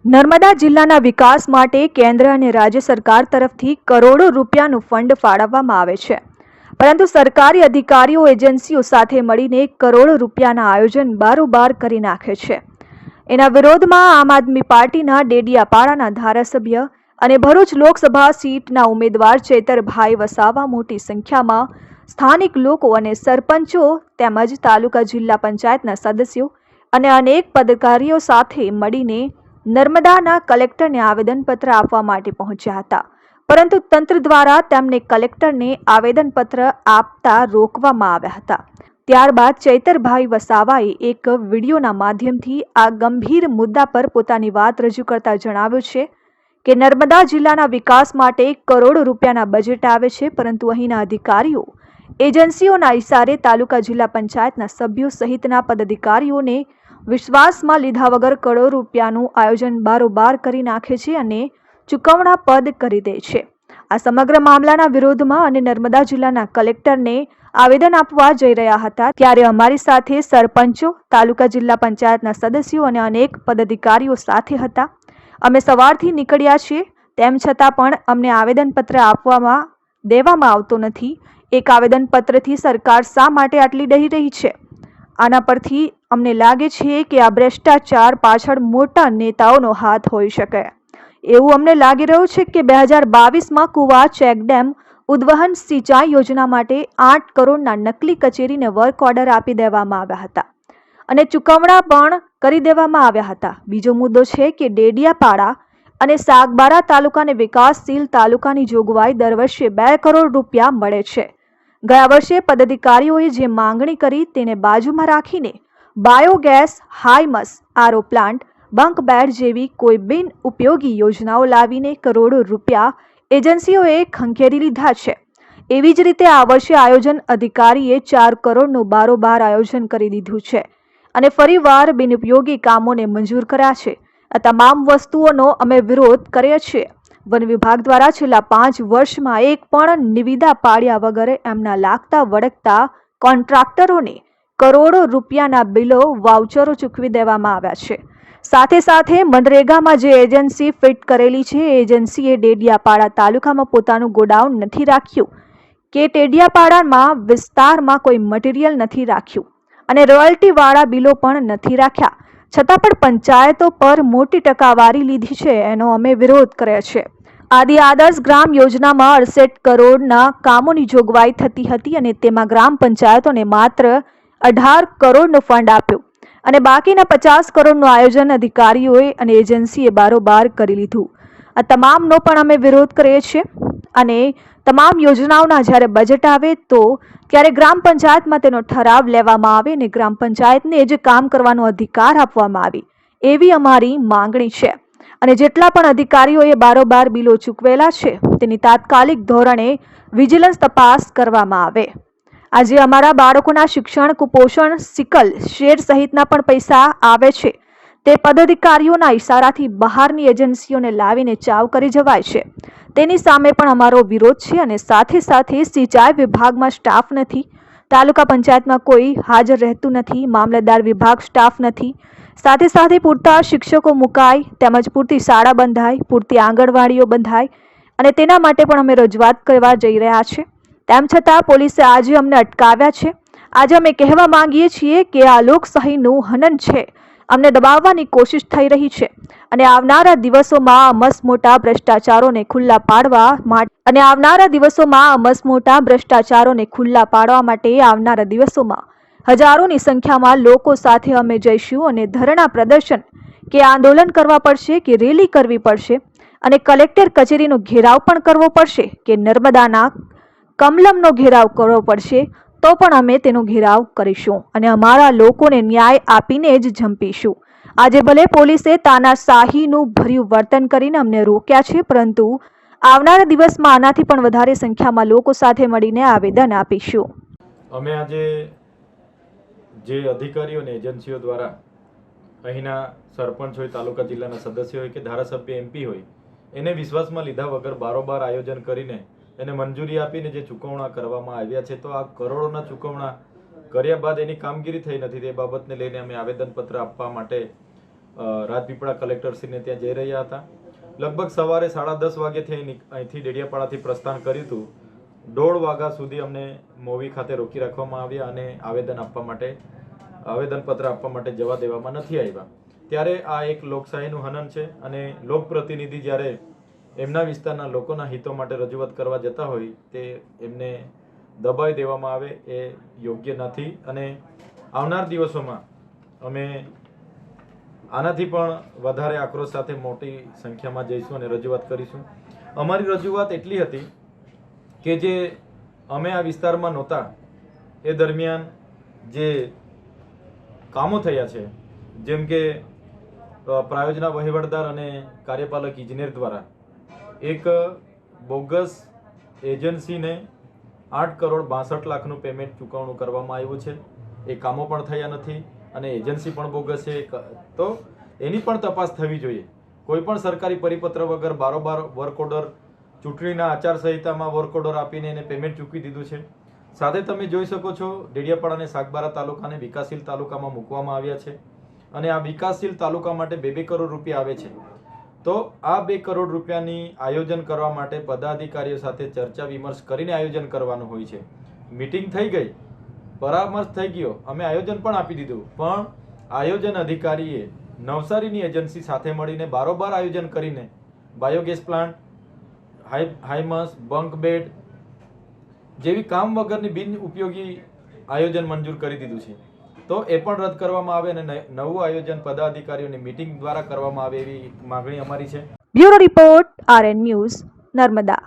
નર્મદા જિલ્લાના વિકાસ માટે કેન્દ્ર અને રાજ્ય સરકાર તરફથી કરોડો રૂપિયાનું ફંડ ફાળવવામાં આવે છે, પરંતુ સરકારી અધિકારીઓ એજન્સીઓ સાથે મળીને કરોડો રૂપિયાના આયોજન બારોબાર કરી નાખે છે। એના વિરોધમાં આમ આદમી પાર્ટીના ડેડિયાપાડાના ધારાસભ્ય અને ભરૂચ લોકસભા સીટના ઉમેદવાર ચેતરભાઈ વસાવા મોટી સંખ્યામાં સ્થાનિક લોકો અને સરપંચો તેમજ તાલુકા જિલ્લા પંચાયતના સદસ્યો અને અનેક પદાધિકારીઓ સાથે મળીને નર્મદાના કલેક્ટરને આવેદનપત્ર આપવા માટે પહોંચ્યા હતા, પરંતુ તંત્ર દ્વારા તેમને કલેક્ટરને આવેદનપત્ર આપતા રોકવામાં આવ્યા હતા। ત્યારબાદ ચૈતરભાઈ વસાવાએ એક વિડીયોના માધ્યમથી આ ગંભીર મુદ્દા પર પોતાની વાત રજૂ કરતા જણાવ્યું છે કે નર્મદા જિલ્લાના વિકાસ માટે કરોડો રૂપિયાના બજેટ આવે છે, પરંતુ અહીંના અધિકારીઓ એજન્સીઓના ઇશારે તાલુકા જિલ્લા પંચાયતના સભ્યો સહિતના પદાધિકારીઓને વિશ્વાસમાં લીધા વગર કરોડો રૂપિયાનું આયોજન બારોબાર કરી નાખે છે અને ચૂકવણા પદ કરી દે છે। આ સમગ્ર મામલાના વિરોધમાં અને નર્મદા જિલ્લાના કલેક્ટરને આવેદન આપવા જઈ રહ્યા હતા ત્યારે અમારી સાથે સરપંચો, તાલુકા જિલ્લા પંચાયતના સદસ્યો અને અનેક પદાધિકારીઓ સાથે હતા। અમે સવારથી નીકળ્યા છીએ, તેમ છતાં પણ અમને આવેદનપત્ર આપવામાં દેવામાં આવતો નથી। એક આવેદનપત્રથી સરકાર શા માટે આટલી ડરી રહી છે? આના પરથી અમને લાગે છે કે આ ભ્રષ્ટાચાર પાછળ મોટા નેતાઓનો હાથ હોઈ શકે એવું અમને લાગી રહ્યું છે કે 2022માં કુવા ચેકડેમ ઉદ્વહન સિંચાઈ યોજના માટે 8 કરોડના નકલી કચેરીને વર્ક ઓર્ડર આપી દેવામાં આવ્યા હતા અને ચૂકવણા પણ કરી દેવામાં આવ્યા હતા। બીજો મુદ્દો છે કે ડેડિયાપાડા અને સાગબારા તાલુકાને વિકાસશીલ તાલુકાની જોગવાઈ દર વર્ષે 2 કરોડ રૂપિયા મળે છે। ગયા વર્ષે પદાધિકારીઓએ જે માંગણી કરી તેને બાજુમાં રાખીને બાયોગેસ, હાઈમસ, આરઓ પ્લાન્ટ, બંક બેડ જેવી કોઈ બિન ઉપયોગી યોજનાઓ લાવીને કરોડો રૂપિયા એજન્સીઓએ ખંખેરી લીધા છે। એવી જ રીતે આ વર્ષે આયોજન અધિકારીએ 4 કરોડનું બારોબાર આયોજન કરી દીધું છે અને ફરીવાર બિનઉપયોગી કામોને મંજૂર કર્યા છે। આ તમામ વસ્તુઓનો અમે વિરોધ કરીએ છીએ। વન વિભાગ દ્વારા છેલ્લા 5 વર્ષમાં એક પણ નિવિદા પાડ્યા વગર એમના લાગતા વળગતા કોન્ટ્રાક્ટરોને કરોડો રૂપિયાના બિલો, વાઉચરો ચૂકવી દેવામાં આવ્યા છે। સાથે સાથે મનરેગામાં જે એજન્સી ફિટ કરેલી છે એ એજન્સીએ ડેડિયાપાડા તાલુકામાં પોતાનું ગોડાઉન નથી રાખ્યું કે ડેડિયાપાડામાં વિસ્તારમાં કોઈ મટીરિયલ નથી રાખ્યું અને રોયલ્ટીવાળા બિલો પણ નથી રાખ્યા, છતાં પણ પંચાયતો પર મોટી ટકાવારી લીધી છે, એનો અમે વિરોધ કર્યો છે। આદિ આદર્શ ગ્રામ યોજનામાં 68 કરોડના કામોની જોગવાઈ થતી હતી અને તેમાં ગ્રામ પંચાયતોને માત્ર 18 કરોડનો ફંડ આપ્યો અને બાકીના 50 કરોડનું આયોજન અધિકારીઓએ અને એજન્સીએ બારોબાર કરી લીધું। આ તમામનો પણ અમે વિરોધ કરીએ છીએ અને તમામ યોજનાઓના જ્યારે બજેટ આવે તો ત્યારે ગ્રામ પંચાયતમાં તેનો ઠરાવ લેવામાં આવે અને ગ્રામ પંચાયતને જ કામ કરવાનો અધિકાર આપવામાં આવે એવી અમારી માંગણી છે અને જેટલા પણ અધિકારીઓએ બારોબાર બિલો ચૂકવેલા છે તેની તાત્કાલિક ધોરણે વિજિલન્સ તપાસ કરવામાં આવે। આજે અમારા બાળકોના શિક્ષણ, કુપોષણ, સિકલ શેર સહિતના પણ પૈસા આવે છે તે પદાધિકારીઓના ઇશારાથી બહારની એજન્સીઓને લાવીને ચાવ કરી જવાય છે, તેની સામે પણ અમારો વિરોધ છે અને સાથે સાથે સિંચાઈ વિભાગમાં સ્ટાફ નથી, તાલુકા પંચાયતમાં કોઈ હાજર રહેતું નથી, મામલતદાર વિભાગ સ્ટાફ નથી, સાથે સાથે પૂરતા શિક્ષકો મુકાય તેમજ પૂરતી શાળા બંધાય, પૂરતી આંગણવાડીઓ બંધાય અને તેના માટે પણ અમે રજૂઆત કરવા જઈ રહ્યા છે। તેમ છતાં પોલીસે આજે અમને અટકાવ્યા છે। આજે અમે કહેવા માંગીએ છીએ કે આ લોકશાહીનું હનન છે, અમને દબાવવાની કોશિશ થઈ રહી છે અને આવનારા દિવસોમાં મસમોટા ભ્રષ્ટાચારોને ખુલ્લા પાડવા માટે આવનારા દિવસોમાં હજારોની સંખ્યામાં લોકો સાથે અમે જઈશું અને ધરણા પ્રદર્શન કે આંદોલન કરવા પડશે કે રેલી કરવી પડશે અને કલેક્ટર કચેરીનો ઘેરાવ પણ કરવો પડશે કે નર્મદાના કમલમનો ઘેરાવ કરવો પડશે તો પણ અમે તેનો ઘેરાવ કરીશું અને અમારા લોકોને ન્યાય આપીને જ ઝંપીશું। આજે ભલે પોલીસે તાનાશાહીનું ભર્યું વર્તન કરીને અમને રોક્યા છે, પરંતુ આવનારા દિવસમાં આનાથી પણ વધારે સંખ્યામાં લોકો સાથે મળીને આવેદન આપીશું। અમે આજે જે અધિકારીઓ અને એજન્સીઓ દ્વારા અહીંના સરપંચ હોય, તાલુકા જિલ્લાના સદસ્ય હોય કે ધારાસભ્ય MP હોય એને વિશ્વાસમાં લીધા વગર બારોબાર આયોજન કરીને એને મંજૂરી આપીને જે ચૂકવણા કરવામાં આવ્યા છે, તો આ કરોડોના ચૂકવણા કર્યા બાદ એની કામગીરી થઈ નથી, તે બાબતને લઈને અમે આવેદનપત્ર આપવા માટે રાજપીપળા કલેક્ટરશ્રીને ત્યાં જઈ રહ્યા હતા. લગભગ સવારે 10:30 વાગ્યાથી અહીંથી ડેડિયાપાડાથી પ્રસ્થાન કર્યું હતું. 1:30 વાગ્યા સુધી અમને મોવી ખાતે રોકી રાખવામાં આવ્યા અને આવેદનપત્ર આપવા માટે જવા દેવામાં નથી આવ્યા. ત્યારે આ એક લોકશાહીનું હનન છે અને લોકપ્રતિનિધિ જ્યારે એમના વિસ્તારના લોકોના હિતો માટે રજૂઆત કરવા જતા હોય તે એમને દબાવી દેવામાં આવે એ યોગ્ય નથી. અને આવનાર દિવસોમાં અમે આનાથી પણ વધારે આક્રોશ સાથે મોટી સંખ્યામાં જઈશું અને રજૂઆત કરીશું. અમારી રજૂઆત એટલી હતી કે જે અમે આ વિસ્તારમાં નહોતા એ દરમિયાન જે કામો થયા છે, જેમ કે પ્રાયોજના વહીવટદાર અને કાર્યપાલક ઇજનેર દ્વારા એક બોગસ એજન્સીને 8,62,00,000 પેમેન્ટ ચૂકવણું કરવામાં આવ્યું છે. એ કામો પણ થયા નથી અને એજન્સી પણ બોગસ છે. તો એની પણ તપાસ થવી જોઈએ. કોઈ પણ સરકારી પરિપત્ર વગર બારોબાર વર્ક ઓર્ડર, ચૂંટણીના આચારસંહિતામાં વર્ક ઓર્ડર આપીને એને પેમેન્ટ ચૂકવી દીધું છે. સાથે તમે જોઈ શકો છો ડેડિયાપાડા અને સાગબારા તાલુકાને વિકાસશીલ તાલુકામાં મૂકવામાં આવ્યા છે અને આ વિકાસશીલ તાલુકા માટે 2 કરોડ રૂપિયા આવે છે. તો આ 2 કરોડ રૂપિયાની આયોજન કરવા માટે પદાધિકારીઓ સાથે ચર્ચા વિમર્શ કરીને આયોજન કરવાનું હોય છે. મીટિંગ થઈ ગઈ, પરામર્શ થઈ ગયો, અમે આયોજન પણ આપી દીધું, પણ આયોજન અધિકારીએ નવસારીની એજન્સી સાથે મળીને બારોબાર આયોજન કરીને બાયોગેસ પ્લાન્ટ, હાઈમસ, બંક બેડ જેવી કામ વગરની બિન ઉપયોગી આયોજન મંજૂર કરી દીધું છે. તો એ પણ રદ કરવામાં આવે અને નવું આયોજન પદાધિકારીઓની મીટિંગ દ્વારા કરવામાં આવે એવી માગણી અમારી છે. Bureau report, RN news, Narmada.